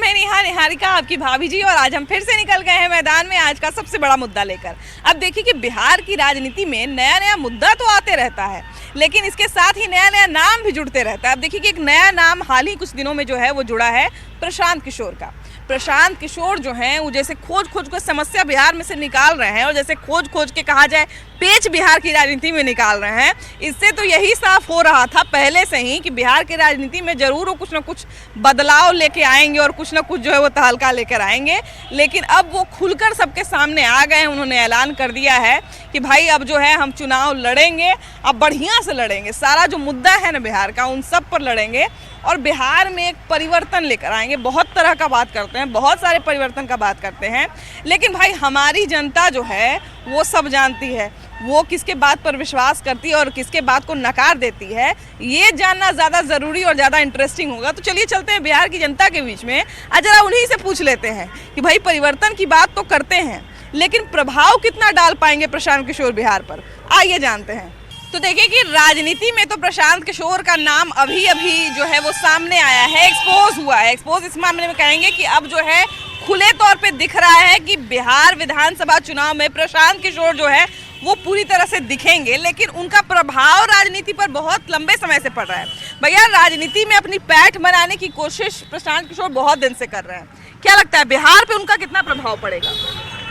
मैं निहारिका आपकी भाभी जी, और आज हम फिर से निकल गए हैं मैदान में आज का सबसे बड़ा मुद्दा लेकर। अब देखिए कि बिहार की राजनीति में नया नया मुद्दा तो आते रहता है, लेकिन इसके साथ ही नया नया नाम भी जुड़ते रहता है। अब देखिए कि एक नया नाम हाल ही कुछ दिनों में जो है वो जुड़ा है प्रशांत किशोर का। प्रशांत किशोर जो हैं वो जैसे खोज खोज कर समस्या बिहार में से निकाल रहे हैं, और जैसे खोज खोज के कहा जाए पेच बिहार की राजनीति में निकाल रहे हैं। इससे तो यही साफ हो रहा था पहले से ही कि बिहार की राजनीति में जरूर वो कुछ ना कुछ बदलाव लेके आएंगे और कुछ ना कुछ जो है वो तहलका लेकर आएंगे। लेकिन अब वो खुलकर सबके सामने आ गए हैं। उन्होंने ऐलान कर दिया है कि भाई अब जो है हम चुनाव लड़ेंगे, अब बढ़िया से लड़ेंगे, सारा जो मुद्दा है ना बिहार का उन सब पर लड़ेंगे और बिहार में एक परिवर्तन लेकर आएंगे। बहुत तरह का बात करते हैं, बहुत सारे परिवर्तन का बात करते हैं, लेकिन भाई हमारी जनता जो है वो सब जानती है, वो किसके बात पर विश्वास करती है और किसके बात को नकार देती है, ये जानना ज़्यादा ज़रूरी और ज़्यादा इंटरेस्टिंग होगा। तो चलिए चलते हैं बिहार की जनता के बीच में, जरा उन्हीं से पूछ लेते हैं कि भाई परिवर्तन की बात तो करते हैं, लेकिन प्रभाव कितना डाल पाएंगे प्रशांत किशोर बिहार पर, आइए जानते हैं। तो देखिए कि राजनीति में तो प्रशांत किशोर का नाम अभी अभी जो है वो सामने आया है, एक्सपोज हुआ है। एक्सपोज इस मामले में कहेंगे कि अब जो है खुले तौर पे दिख रहा है कि बिहार विधानसभा चुनाव में प्रशांत किशोर जो है वो पूरी तरह से दिखेंगे, लेकिन उनका प्रभाव राजनीति पर बहुत लंबे समय से पड़ रहा है। भैया, राजनीति में अपनी पैठ बनाने की कोशिश प्रशांत किशोर बहुत दिन से कर रहे हैं, क्या लगता है बिहार पे उनका कितना प्रभाव पड़ेगा?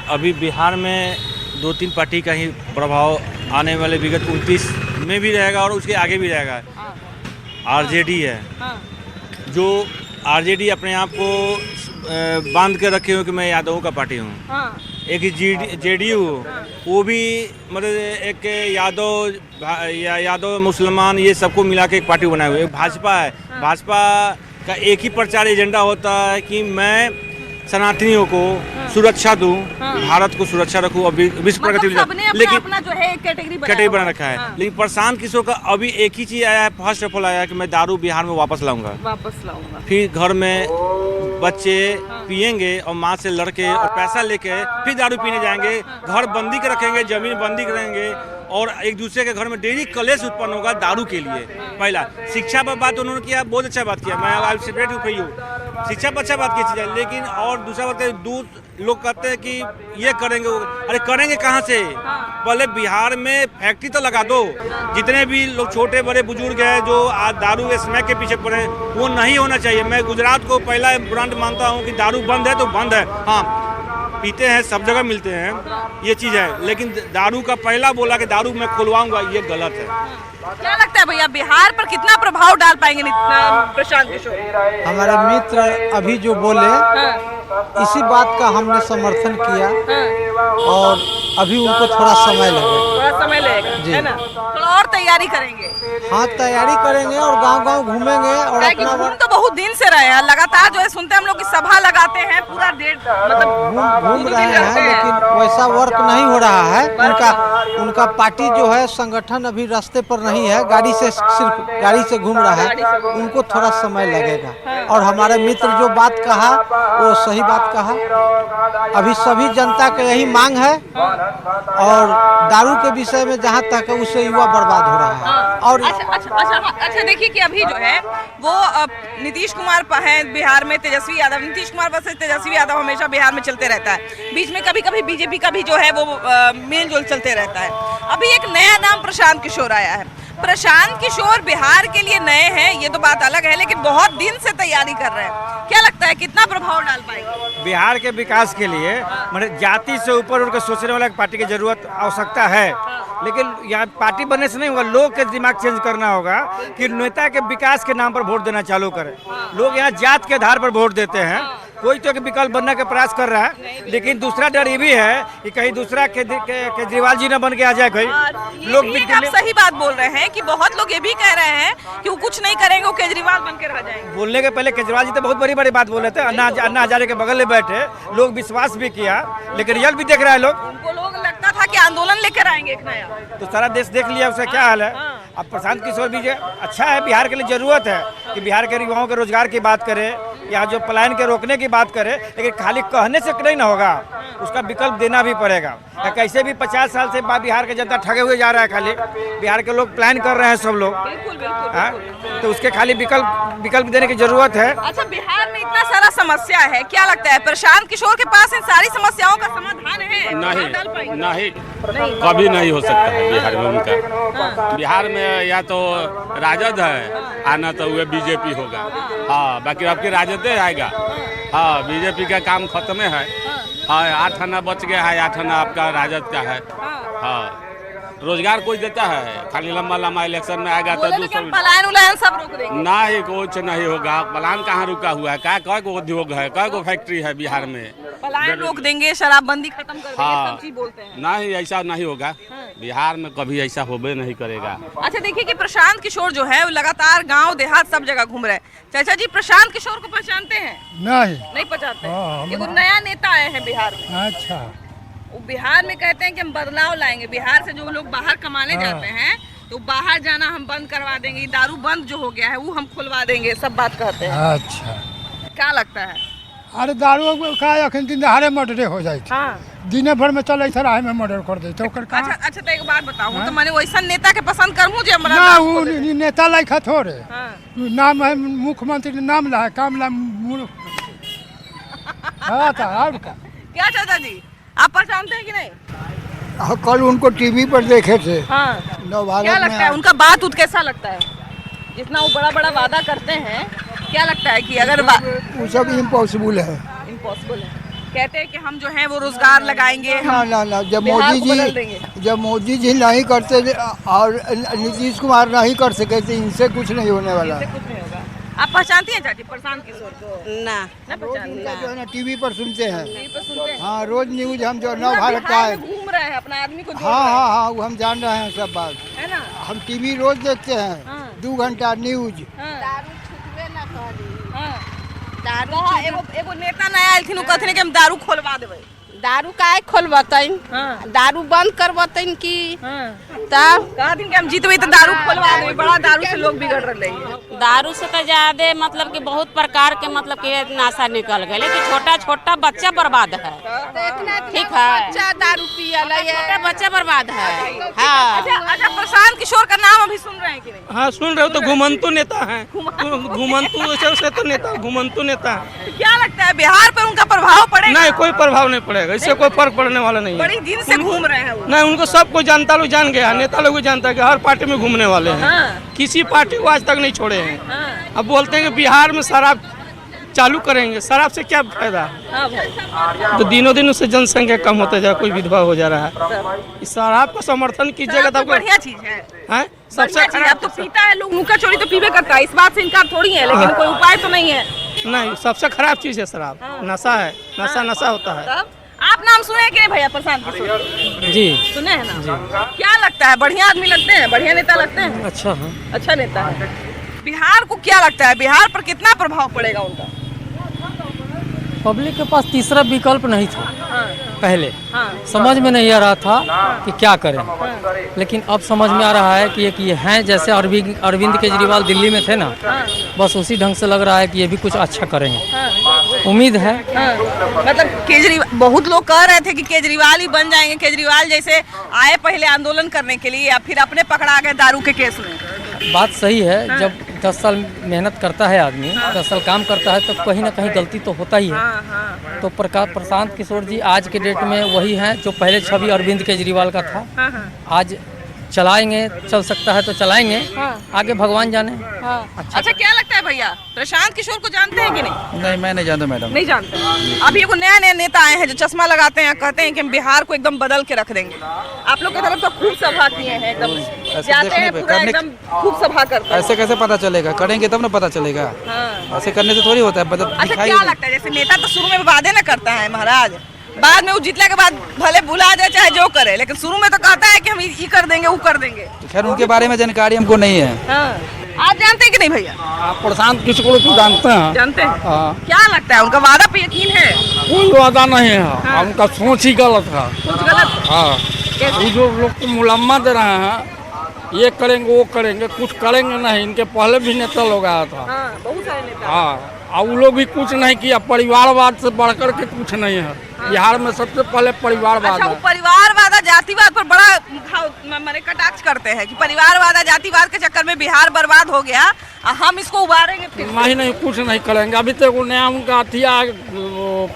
अभी बिहार में 2-3 पार्टी का ही प्रभाव आने वाले विगत 29 में भी रहेगा और उसके आगे भी रहेगा। आरजेडी है, जो आरजेडी अपने आप को बांध के रखे हो कि मैं यादवों का पार्टी हूँ। एक जेडीयू, वो भी मतलब एक यादव मुसलमान ये सबको मिला के एक पार्टी बनाए हुए। भाजपा है, भाजपा का एक ही प्रचार एजेंडा होता है कि मैं सनातनियों को सुरक्षा दूं, भारत को सुरक्षा रखूं और विश्व प्रगति, लेकिन अपना जो है कैटेगरी बना रखा है। लेकिन प्रशांत किशोर का अभी एक ही चीज आया है, फर्स्ट ऑफ ऑल आया है कि मैं दारू बिहार में वापस लाऊंगा। फिर घर में बच्चे पियेंगे और माँ से लड़के और पैसा लेके फिर दारू पीने जाएंगे, घर बंदी के रखेंगे, जमीन बंदी करेंगे और एक दूसरे के घर में डेली कलेश उत्पन्न होगा दारू के लिए। पहला शिक्षा पर बात उन्होंने किया, बहुत अच्छा बात किया, मैं सेपरेट हूँ, शिक्षा पर अच्छा बात की चीज़ है। लेकिन और दूसरा बात है, दूध लोग कहते हैं कि ये करेंगे, अरे करेंगे कहाँ से? पहले बिहार में फैक्ट्री तो लगा दो। जितने भी लोग छोटे बड़े बुजुर्ग हैं जो आज दारू के स्मैक के पीछे पड़े, वो नहीं होना चाहिए। मैं गुजरात को पहला ब्रांड मानता हूँ कि दारू बंद है तो बंद है, हाँ पीते हैं, सब जगह मिलते हैं, ये चीज़ है। लेकिन दारू का पहला बोला कि दारू मैं खुलवाऊंगा, ये गलत है। क्या लगता है भैया बिहार पर कितना प्रभाव डाल पाएंगे प्रशांत किशोर? हमारे मित्र अभी जो बोले इसी बात का हमने समर्थन किया और अभी उनको थोड़ा समय लगेगा है ना? थोड़ा और तैयारी करेंगे। हाँ, तैयारी करेंगे और गांव-गांव घूमेंगे और अपना घूम तो बहुत दिन से रहे हैं, लगातार जो है सुनते हम लोग की सभा लगाते हैं, पूरा डेढ़ मतलब घूम रहे हैं, लेकिन वैसा वर्क नहीं हो रहा है। उनका पार्टी जो है संगठन अभी रास्ते पर नहीं है, गाड़ी से सिर्फ गाड़ी से घूम रहा है, उनको थोड़ा समय लगेगा। और हमारे मित्र जो बात कहा वो सही बात कहा। अभी सभी जनता का यही मांग है और दारू के विषय में जहाँ तक है उससे युवा बर्बाद हो रहा है। और अच्छा देखिए कि अभी जो है वो नीतीश कुमार है बिहार में, तेजस्वी यादव, नीतीश कुमार वर्सेस तेजस्वी यादव हमेशा बिहार में चलते रहता है। बीच में कभी कभी बीजेपी का भी जो है वो मेल जोल चलते रहता है। अभी एक नया नाम प्रशांत किशोर आया है। प्रशांत किशोर बिहार के लिए नए हैं, ये तो बात अलग है, लेकिन बहुत दिन से तैयारी कर रहे हैं। क्या लगता है कितना प्रभाव डाल पाएंगे बिहार के विकास के लिए? मतलब जाति से ऊपर उनके सोचने वाला पार्टी की जरूरत आवश्यकता है, लेकिन यहाँ पार्टी बनने से नहीं होगा। लोग के दिमाग चेंज करना होगा कि नेता के विकास के नाम पर वोट देना चालू करें। लोग यहाँ जात के आधार पर वोट देते हैं। कोई तो विकल्प बनने का प्रयास कर रहा है, लेकिन दूसरा डर ये भी है कि कहीं दूसरा केजरीवाल जी न बन के आ जाए। कहीं लोग आप सही बात बोल रहे हैं कि बहुत लोग ये भी कह रहे हैं कि वो कुछ नहीं करेंगे, वो केजरीवाल बन के रह जाएंगे। बोलने के पहले केजरीवाल जी तो बहुत बड़ी बात बोले थे, अन्ना हजारे के बगल में बैठे, लोग विश्वास भी किया, लेकिन रियल भी देख रहा है लोग। उनको लोग लगता था कि आंदोलन लेकर आएंगे एक नया, तो सारा देश देख लिया उसका क्या हाल है। अब प्रशांत किशोर भी अच्छा है, बिहार के लिए जरूरत है कि बिहार के युवाओं के रोजगार की बात करें, या जो पलायन के रोकने की बात करे, लेकिन खाली कहने से नहीं ना होगा, उसका विकल्प देना भी पड़ेगा। कैसे भी 50 साल से बिहार की जनता ठगे हुए जा रहा है, खाली बिहार के लोग प्लान कर रहे हैं सब लोग। बिल्कुल बिल्कुल। तो उसके खाली विकल्प देने की जरूरत है। अच्छा, बिहार में इतना सारा समस्या है, क्या लगता है प्रशांत किशोर के पास इन सारी समस्याओं का समाधान है? नहीं, कभी नहीं हो सकता है बिहार में उनका। बिहार में या तो राजद है, आना तो वह बीजेपी होगा। हाँ, बाकी आपके राजद आएगा। हाँ, बीजेपी का काम खत्म है। हाँ, 8 आना बच गया है, 8 आना आपका राजद का है। हाँ, रोजगार कोई देता है? खाली लंबा लंबा इलेक्शन में आएगा तो दूसरा पलायन उलायन सब रोक देंगे। नहीं, कुछ नहीं होगा। पलायन कहाँ रुका हुआ है? कै गो उद्योग है, कै गो फैक्ट्री है बिहार में? पलायन रोक देंगे, शराबबंदी खत्म कर देंगे, हाँ, सब चीज बोलते हैं। नहीं, ऐसा नहीं होगा। बिहार में कभी ऐसा होबे नहीं करेगा। अच्छा, देखिए कि प्रशांत किशोर जो है वो लगातार गांव देहात सब जगह घूम रहे हैं। चाचा जी, प्रशांत किशोर को पहचानते हैं? नहीं पहचानते? एगो नया नेता आए हैं बिहार में। अच्छा, वो बिहार में कहते हैं कि हम बदलाव लाएंगे। बिहार से जो लोग बाहर कमाने जाते हैं तो बाहर जाना हम बंद करवा देंगे, दारू बंद जो हो गया है वो हम खुलवा देंगे, सब बात कहते हैं। अच्छा। क्या लगता है? अरे दारू का अखन दिन दहाड़े मर्डरे हो जाए, दिन भर में चले राह में मर्डर कर दे तो अच्छा, तो एक बात बताऊं, तो मैंने वैसा नेता के पसंद करूं जो हमरा ना, वो नेता लायक थोड़े। नाम है मुख्यमंत्री, नाम ला काम ला। हाँ, क्या चाचा जी, आप पहचानते हैं कि नहीं? कल उनको टीवी पर देखे थे। हाँ, क्या लगता है उनका बात उत कैसा लगता है? जितना वो बड़ा बड़ा वादा करते हैं, क्या लगता है कि अगर वो सब इम्पॉसिबल है। इम्पॉसिबल है। कहते हैं कि हम जो है वो रोजगार लगाएंगे। ना, जब मोदी जी नहीं करते और नीतीश कुमार नहीं कर सके तो इनसे कुछ नहीं होने वाला। कुछ नहीं होगा। आप पहचानती हैं चाची प्रशांत किशोर को? ना जो है ना टीवी पर सुनते हैं। टीवी पर सुनते हैं। हाँ, रोज न्यूज हम जो नव भारत का है, घूम रहे हैं, अपना आदमी को जोड़ हाँ रहे हैं। हाँ हाँ, वो हम जान रहे हैं सब बात, है ना? हम टीवी रोज देखते हैं। 2 घंटा न्यूज। एगो नेता नया आयल थी, कहते कि हम दारू खोलवा देबै। दारू काहे खोलबतैन? दारू बंद करबतैन की? तब कहा दिन के हम जीतबै तो दारू खोलवा देबै। बड़ा दारू से लोग बिगड़ रहे हैं। दारू से तो ज्यादा मतलब कि बहुत प्रकार के मतलब कि नशा निकल गए, लेकिन छोटा छोटा बच्चा बर्बाद है। ठीक है, बच्चा दारू पियल है, बच्चा बर्बाद है। हाँ। अच्छा, प्रशांत किशोर का नाम अभी सुन रहे हैं कि नहीं? हाँ, सुन रहे हो। तो घुमंतु नेता है, घुमंतु से तो नेता, घुमंतु नेता है। तो क्या लगता है बिहार पर उनका प्रभाव पड़ेगा? नहीं, कोई प्रभाव नहीं पड़ेगा, इससे कोई फर्क पड़ने वाला नहीं है। बड़ी दिन से घूम रहे हैं वो। नहीं, उनको सब कोई जानता लोग जान गया, नेता लोग भी जानता है कि हर पार्टी में घूमने वाले हैं। किसी पार्टी को आज तक नहीं छोड़े हैं। अब बोलते हैं कि बिहार में शराब चालू करेंगे, शराब से क्या फायदा? तो दिनों दिन उससे जनसंख्या कम होता जा, कोई विधवा हो जा रहा है। इस शराब का समर्थन कीजिएगा तो बढ़िया चीज है। सबसे खराब तो पीता है लोग, मुँह का चोरी तो पीबे करता है, इस बात से इनकार थोड़ी है, लेकिन कोई उपाय तो नहीं है। नहीं, सबसे खराब चीज है शराब। नशा है, नशा होता है। आप नाम सुने कि नहीं भैया प्रशांत किशोर? जी, सुने हैं ना? क्या लगता है, बढ़िया आदमी लगते हैं, बढ़िया नेता लगते हैं? अच्छा नेता है। बिहार को क्या लगता है, बिहार पर कितना प्रभाव पड़ेगा उनका? पब्लिक के पास तीसरा विकल्प नहीं था। पहले समझ में नहीं आ रहा था कि क्या करें, लेकिन अब समझ में आ रहा है कि ये हैं जैसे अरविंद केजरीवाल दिल्ली में थे ना, बस उसी ढंग से लग रहा है कि ये भी कुछ अच्छा करेंगे। उम्मीद है। मतलब केजरीवाल, बहुत लोग कह रहे थे कि केजरीवाल ही बन जाएंगे, केजरीवाल जैसे आए पहले आंदोलन करने के लिए, या फिर अपने पकड़ा गए दारू के केस में। बात सही है, जब 10 साल मेहनत करता है आदमी, 10 साल काम करता है, तो कहीं ना कहीं गलती तो होता ही है। तो प्रशांत किशोर जी आज के डेट में वही हैं जो पहले छवि अरविंद केजरीवाल का था। आज चलाएंगे, चल सकता है तो चलाएंगे, आगे भगवान जाने। अच्छा, क्या लगता है भैया, प्रशांत किशोर को जानते हैं कि नहीं? नहीं, मैं नहीं जानता मैडम। नहीं जानते। अभी एगो नया नेता आए हैं जो चश्मा लगाते हैं, कहते हैं कि हम बिहार को एकदम बदल के रख देंगे। आप लोग की तरफ तो खूब सभा किए हैं, एकदम जाते हैं पूरा एकदम खूब सभा करते हैं। ऐसे कैसे पता चलेगा? करेंगे तब ना पता चलेगा। ऐसे करने से थोड़ी होता है। अच्छा, क्या लगता है, जैसे नेता तो शुरू में वादे न करता है महाराज, बाद में वो जीतने के बाद भले भुला जाए चाहे जो करे, लेकिन शुरू में तो कहता है कि हम ये कर देंगे, वो कर देंगे। खैर, उनके बारे में जानकारी हमको नहीं है। आप जानते हैं कि नहीं भैया? आप प्रशांत किशोर को जानते हैं? जानते हैं। क्या लगता है, उनका वादा पे यकीन है? कोई वादा नहीं है, उनका सोच ही गलत है। कुछ गलत? वो जो लोग को मुलम्मा दे रहे हैं, ये करेंगे वो करेंगे, कुछ करेंगे नहीं। इनके पहले भी नेता लोग आया था। बहुत सारे नेता। हाँ, और वो लोग भी कुछ नहीं किया। परिवारवाद से बढ़कर के कुछ नहीं है। बिहार में सबसे पहले परिवारवाद अच्छा, वो है। परिवारवाद जातिवाद पर बड़ा माने कटाक्ष करते हैं कि परिवारवाद जातिवाद के चक्कर में बिहार बर्बाद हो गया, हम इसको उबारेंगे फिर। नहीं, कुछ नहीं करेंगे। अभी तक वो नया उनका अथिया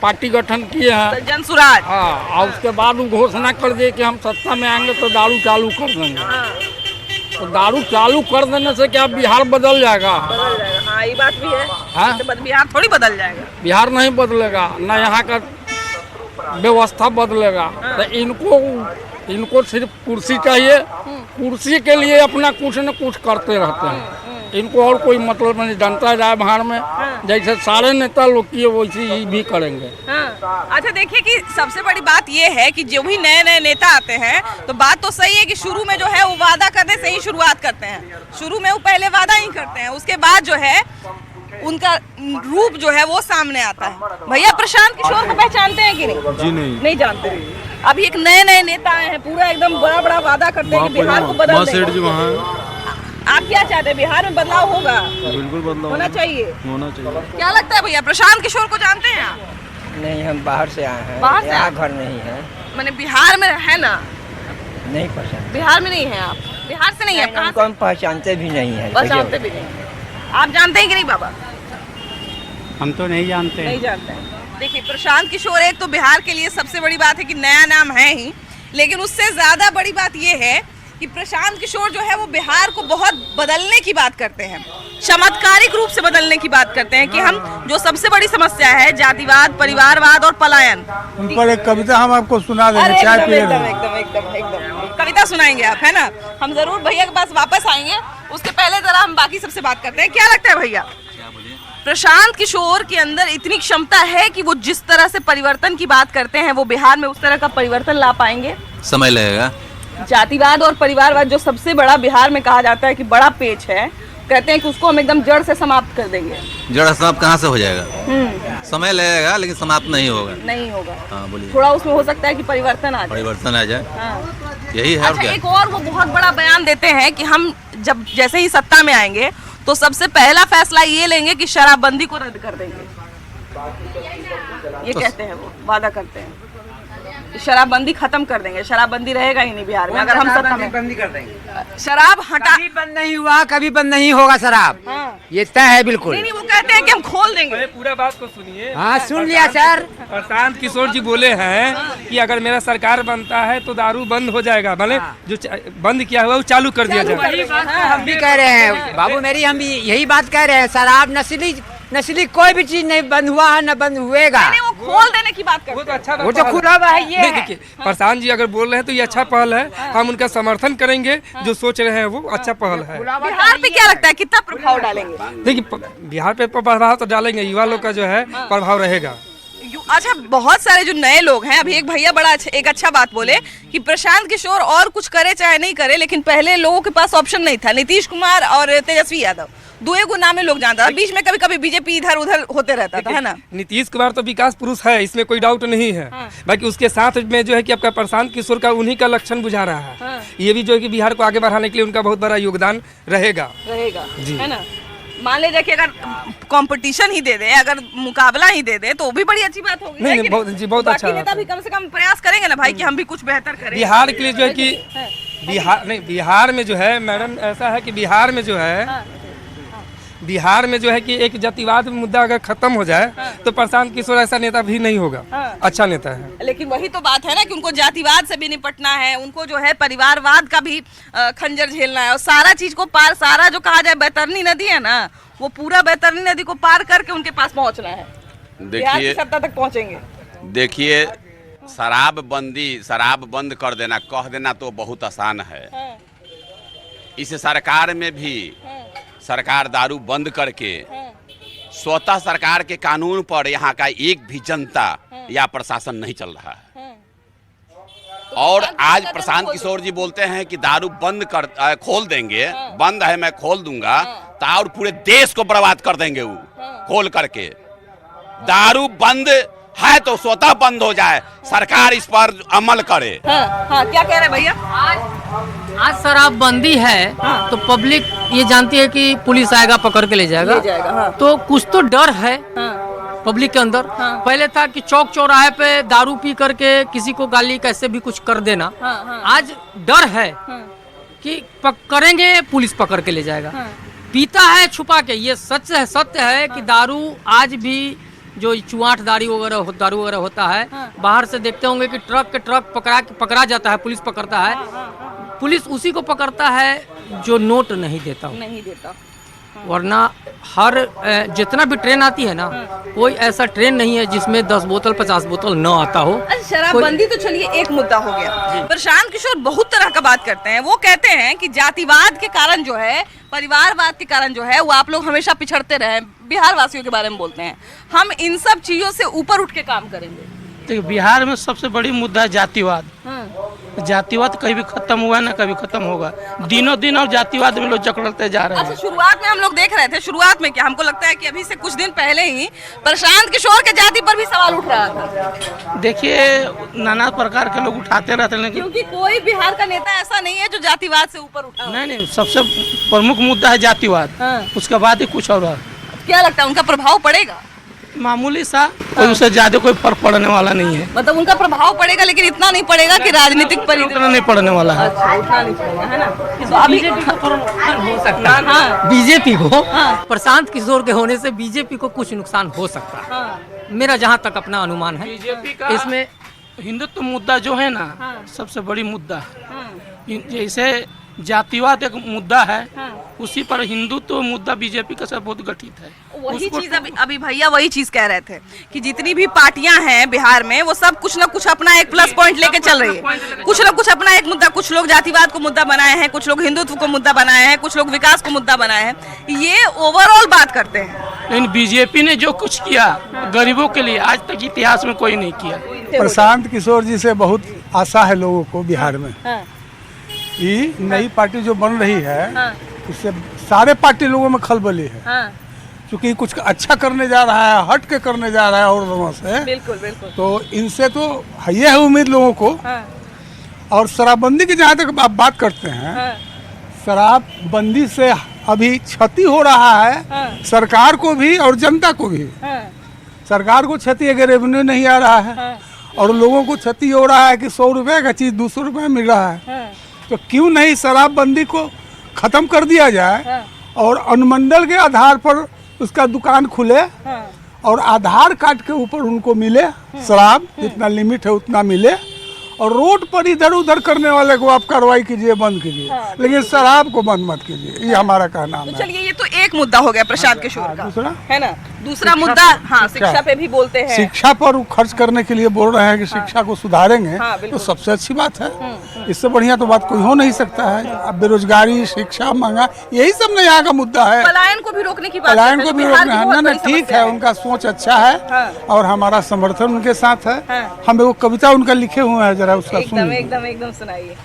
पार्टी गठन किए हैं, जन सुराज। हाँ, और उसके बाद वो घोषणा कर दिए कि हम सत्ता में आएंगे तो दारू चालू कर देंगे। तो दारू चालू कर देने से क्या बिहार बदल जाएगा? हाँ, ये बात भी है। हाँ? बिहार थोड़ी बदल जाएगा। बिहार नहीं बदलेगा, न यहाँ का व्यवस्था बदलेगा। तो इनको सिर्फ कुर्सी चाहिए। कुर्सी के लिए अपना कुछ न कुछ करते रहते हैं। इनको और कोई मतलब नहीं। जनता जाए बिहार में जैसे सारे नेता लोग किए वैसे ही भी करेंगे। अच्छा, देखिए कि सबसे बड़ी बात ये है कि जो भी नए नए नेता आते हैं तो बात तो सही है कि शुरू में जो है वो वादा करने से ही शुरुआत करते हैं। शुरू में वो पहले वादा ही करते हैं, उसके बाद जो है उनका रूप जो है वो सामने आता है। भैया, प्रशांत किशोर को पहचानते हैं कि नहीं? जी नहीं जानते। अभी एक नए नए नेता आए हैं, पूरा एकदम बड़ा बड़ा वादा करते हैं कि बिहार को बदल देंगे। आप क्या चाहते हैं? बिहार में बदलाव होगा? बिल्कुल बदलाव होना चाहिए। क्या लगता है भैया, प्रशांत किशोर को जानते हैं आप? नहीं, हम बाहर से आए हैं। बाहर से? यहाँ घर नहीं है। मैंने बिहार में है ना? नहीं पहचान। बिहार में नहीं है आप? बिहार से नहीं है? कहाँ हमको हम पहचानते भी नहीं है। पहचानते भी नहीं। आप जानते हैं कि नहीं बाबा? हम तो नहीं जानते। नहीं जानते हैं। देखिए, प्रशांत किशोर एक तो बिहार के लिए सबसे बड़ी बात है कि नया नाम है ही, लेकिन उससे ज्यादा बड़ी बात ये है कि प्रशांत किशोर जो है वो बिहार को बहुत बदलने की बात करते हैं, चमत्कारिक रूप से बदलने की बात करते हैं कि हम जो सबसे बड़ी समस्या है जातिवाद, परिवारवाद और पलायन, उन पर एक कविता हम आपको सुना देंगे। चाय पिए एकदम कविता सुनाएंगे आप, है ना? हम जरूर भैया के पास वापस आएंगे। उसके पहले जरा हम बाकी सबसे बात करते हैं। क्या लगता है भैया, प्रशांत किशोर के अंदर इतनी क्षमता है कि वो जिस तरह से परिवर्तन की बात करते हैं वो बिहार में उस तरह का परिवर्तन ला पाएंगे? समय लगेगा। जातिवाद और परिवारवाद जो सबसे बड़ा बिहार में कहा जाता है कि बड़ा पेच है, कहते हैं कि उसको हम एकदम जड़ से समाप्त कर देंगे। जड़ समाप्त कहाँ से हो जाएगा? समय लगेगा, लेकिन समाप्त नहीं होगा। नहीं होगा। हाँ, बोलिए। थोड़ा उसमें हो सकता है कि परिवर्तन आ जाए। परिवर्तन आ जाए। हाँ। यही है। अच्छा, एक और वो बहुत बड़ा बयान देते हैं कि हम जब जैसे ही सत्ता में आएंगे तो सबसे पहला फैसला ये लेंगे कि शराबबंदी को रद्द कर देंगे। ये कहते हैं, वो वादा करते हैं कि शराबबंदी खत्म कर देंगे। शराबबंदी रहेगा ही नहीं बिहार में अगर हम सत्ता में। बंदी कर देंगे। शराब हटा, कभी बंद नहीं हुआ, कभी बंद नहीं होगा शराब। ये तय है बिल्कुल। नहीं, वो कहते हैं कि हम खोल देंगे। पूरा बात को सुनिए। हाँ, सुन लिया सर। प्रशांत किशोर जी बोले हैं कि अगर मेरा सरकार बनता है तो दारू बंद हो जाएगा, भले जो बंद किया हुआ वो चालू कर दिया जाएगा। हम भी कह रहे हैं बाबू मेरी, हम भी यही बात कह रहे हैं। शराब नस्ली कोई भी चीज नहीं बंद हुआ है, न बंद हुएगा। नहीं, वो खोल देने की बात करते हैं। वो तो खुला हुआ है। ये देखिए, प्रशांत जी अगर बोल रहे हैं तो ये अच्छा पहल है। हम उनका समर्थन करेंगे। जो सोच रहे हैं वो अच्छा पहल है। बिहार पे क्या लगता है कितना प्रभाव डालेंगे? देखिए, बिहार पे प्रभाव तो डालेंगे, युवा लोग का जो है प्रभाव रहेगा। अच्छा, बहुत सारे जो नए लोग हैं, अभी एक भैया बड़ा एक अच्छा बात बोले कि प्रशांत किशोर और कुछ करे चाहे नहीं करे, लेकिन पहले लोगों के पास ऑप्शन नहीं था। नीतीश कुमार और तेजस्वी यादव, दुए को नामे लोग जानता था। बीच में कभी कभी बीजेपी इधर उधर होते रहता था, है ना? नीतीश कुमार तो विकास पुरुष है, इसमें कोई डाउट नहीं है। बाकी उसके साथ में जो है कि आपका प्रशांत किशोर का उन्हीं का लक्षण बुझा रहा है। ये भी जो है कि बिहार को आगे बढ़ाने के लिए उनका बहुत बड़ा योगदान रहेगा जी, है ना? मान लीजिए कि अगर कंपटीशन ही दे दे, अगर मुकाबला ही दे दे तो वो भी बड़ी अच्छी बात होगी। नहीं, बहुत अच्छा। नेता भी कम से कम प्रयास करेंगे ना भाई कि हम भी कुछ बेहतर करें बिहार के लिए। जो है कि बिहार में जो है मैडम, ऐसा है कि बिहार में जो है कि एक जातिवाद मुद्दा अगर खत्म हो जाए तो प्रशांत किशोर ऐसा नेता भी नहीं होगा। अच्छा नेता है। लेकिन वही तो बात है ना कि उनको जातिवाद से भी निपटना है, उनको जो है परिवारवाद का भी खंजर झेलना है, और सारा चीज को पार, सारा जो कहा जाए बैतरनी नदी है ना, वो पूरा बैतरनी नदी को पार करके उनके पास पहुंचना है। बिहार की सत्ता तक पहुंचेंगे। देखिए, शराब बंद कर देना, कह देना तो बहुत आसान है। इस सरकार में भी सरकार दारू बंद करके स्वतः सरकार के कानून पर यहाँ का एक भी जनता या प्रशासन नहीं चल रहा है। और आज प्रशांत किशोर जी बोलते हैं कि दारू खोल देंगे, बंद है मैं खोल दूंगा, तो और पूरे देश को बर्बाद कर देंगे वो खोल करके। दारू बंद है तो स्वतः बंद हो जाए, सरकार इस पर अमल करे। हाँ, क्या कह रहे भैया? आज शराबबंदी है तो पब्लिक ये जानती है कि पुलिस आएगा पकड़ के ले जाएगा, तो कुछ तो डर है पब्लिक के अंदर। पहले था कि चौक चौराहे पे दारू पी करके किसी को गाली कैसे भी कुछ कर देना, आज डर है कि करेंगे पुलिस पकड़ के ले जाएगा। पीता है छुपा के, ये सत्य है कि दारू आज भी जो चुआठ दारू वगैरह होता है, बाहर से देखते होंगे कि ट्रक के ट्रक पकड़ा जाता है, पुलिस पकड़ता है। पुलिस उसी को पकड़ता है जो नोट नहीं देता। वरना हर जितना भी ट्रेन आती है ना, कोई ऐसा ट्रेन नहीं है जिसमें 10 बोतल 50 बोतल न आता हो। शराबबंदी तो चलिए एक मुद्दा हो गया। प्रशांत किशोर बहुत तरह का बात करते हैं। वो कहते हैं कि जातिवाद के कारण जो है, परिवारवाद के कारण जो है, वो आप लोग हमेशा पिछड़ते रहे। बिहार वासियों के बारे में बोलते हैं, हम इन सब चीजों से ऊपर उठ के काम करेंगे। तो बिहार में सबसे बड़ी मुद्दा है जातिवाद। जातिवाद कभी भी खत्म हुआ ना कभी खत्म होगा। दिनों दिन और जातिवाद में लोग जकड़ते जा रहे हैं। अच्छा, शुरुआत में हम लोग देख रहे थे, शुरुआत में क्या हमको लगता है कि अभी से कुछ दिन पहले ही प्रशांत किशोर के जाति पर भी सवाल उठ रहा था। देखिए, नाना प्रकार के लोग उठाते रहते हैं, लेकिन क्योंकि कोई बिहार का नेता ऐसा नहीं है जो जातिवाद से ऊपर उठा। नहीं, सबसे प्रमुख मुद्दा है जातिवाद, उसके बाद ही कुछ और। क्या लगता है उनका प्रभाव पड़ेगा? मामूली सा, कोई उससे ज्यादा कोई फर्क पड़ने वाला नहीं है। मतलब उनका प्रभाव पड़ेगा, लेकिन इतना नहीं पड़ेगा कि राजनीतिक परिवर्तन नहीं पड़ने वाला है। अच्छा, उतना नहीं पड़ेगा, है ना? तो अभी हो सकता है बीजेपी को, प्रशांत किशोर के होने से बीजेपी को कुछ नुकसान हो सकता है, मेरा जहाँ तक अपना अनुमान है। बीजेपी का इसमें हिंदुत्व मुद्दा जो है ना, सबसे बड़ी मुद्दा है। जैसे जातिवाद एक मुद्दा है, उसी पर हिंदुत्व मुद्दा बीजेपी का सब बहुत गठित है। वही चीज अभी भैया वही चीज कह रहे थे कि जितनी भी पार्टियां हैं बिहार में, वो सब कुछ ना कुछ अपना एक प्लस पॉइंट लेके चल रही है। कुछ ना कुछ अपना एक मुद्दा, कुछ लोग जातिवाद को मुद्दा बनाए हैं, कुछ लोग हिंदुत्व को मुद्दा बनाए हैं, कुछ लोग विकास को मुद्दा बनाए हैं। ये ओवरऑल बात करते हैं। लेकिन बीजेपी ने जो कुछ किया गरीबों के लिए, आज तक इतिहास में कोई नहीं किया। प्रशांत किशोर जी से बहुत आशा है लोगों को बिहार में। ये नई पार्टी जो बन रही है, उससे सारे पार्टी लोगों में खलबली है। क्योंकि कुछ अच्छा करने जा रहा है, हट के करने जा रहा है और लोगों से। बिल्कुल। तो इनसे तो ये है उम्मीद लोगों को। और शराबबंदी की जहाँ तक आप बात करते हैं, शराबबंदी से अभी क्षति हो रहा है सरकार को भी और जनता को भी। सरकार को क्षति अगर रेवेन्यू नहीं आ रहा है, और लोगों को क्षति हो रहा है कि 100 रुपए का चीज़ 200 रुपए में मिल रहा है। तो क्यों नहीं शराबबंदी को खत्म कर दिया जाए और अनुमंडल के आधार पर उसका दुकान खुले और आधार कार्ड के ऊपर उनको मिले शराब, जितना लिमिट है उतना मिले, और रोड पर इधर उधर करने वाले को आप कार्रवाई कीजिए, बंद कीजिए, लेकिन शराब को बंद मत कीजिए। ये हमारा कहना है। चलिए, ये तो एक मुद्दा हो गया प्रशांत किशोर का, दूसरा है ना? दूसरा मुद्दा, हाँ, शिक्षा पे भी बोलते हैं। शिक्षा पर खर्च करने के लिए बोल रहे हैं कि शिक्षा को सुधारेंगे, तो सबसे अच्छी बात है। इससे बढ़िया तो बात कोई हो नहीं सकता है। अब बेरोजगारी, शिक्षा, महंगा, यही सब ना यहाँ का मुद्दा है। पलायन को भी रोकने की बात, पलायन को भी रोकना है ना, ठीक है, उनका सोच अच्छा है और हमारा समर्थन उनके साथ है। हम वो कविता उनका लिखे हुए हैं, जरा उसका सुनिए। एकदम सुनाइए।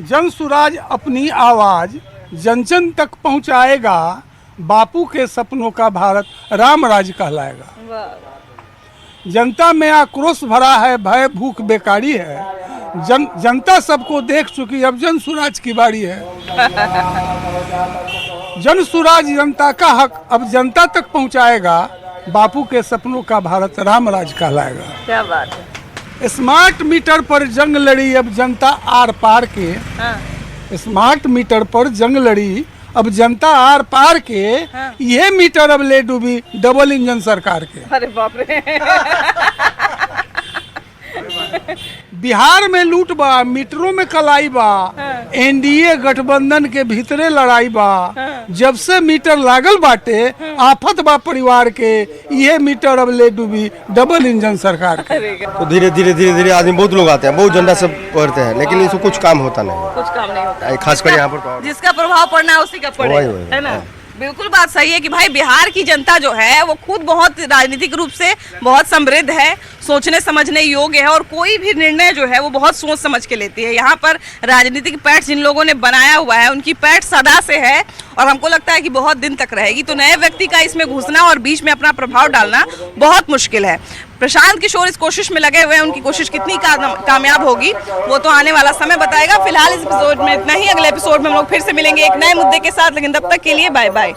जन सुराज अपनी आवाज जन जन तक पहुंचाएगा, बापू के सपनों का भारत राम राज कहलाएगा। जनता में आक्रोश भरा है, भय भूख बेकारी है, जनता सबको देख चुकी, अब जन सुराज की बारी है। जन सुराज जनता का हक अब जनता तक पहुंचाएगा, बापू के सपनों का भारत राम राज कहलाएगा। क्या बात है। स्मार्ट मीटर पर जंग लड़ी अब जनता आर पार के। स्मार्ट मीटर पर जंग लड़ी अब जनता आर पार के। ये मीटर अब ले डूबी डबल इंजन सरकार के। अरे बाप रे। बिहार में लूट बा, मीटरों में कलाई बा, एनडीए गठबंधन के भीतरे लड़ाई बा। जब से मीटर लागल बाटे, आफत बा परिवार के। ये मीटर अब ले डूबी डबल इंजन सरकार के। तो धीरे धीरे आदमी बहुत लोग आते हैं, बहुत जनता सब पढ़ते हैं, लेकिन इसको कुछ काम होता नहीं। कुछ काम नहीं होता, खासकर यहाँ पर जिसका प्रभाव पड़ना है उसी का पड़े, है ना? बिल्कुल बात सही है कि भाई बिहार की जनता जो है वो खुद बहुत राजनीतिक रूप से बहुत समृद्ध है, सोचने समझने योग्य है और कोई भी निर्णय जो है वो बहुत सोच समझ के लेती है। यहाँ पर राजनीतिक पैठ जिन लोगों ने बनाया हुआ है उनकी पैठ सदा से है और हमको लगता है कि बहुत दिन तक रहेगी। तो नए व्यक्ति का इसमें घुसना और बीच में अपना प्रभाव डालना बहुत मुश्किल है। प्रशांत किशोर इस कोशिश में लगे हुए हैं, उनकी कोशिश कितनी कामयाब होगी वो तो आने वाला समय बताएगा। फिलहाल इस एपिसोड में इतना ही, अगले एपिसोड में हम लोग फिर से मिलेंगे एक नए मुद्दे के साथ, लेकिन तब तक के लिए बाय बाय।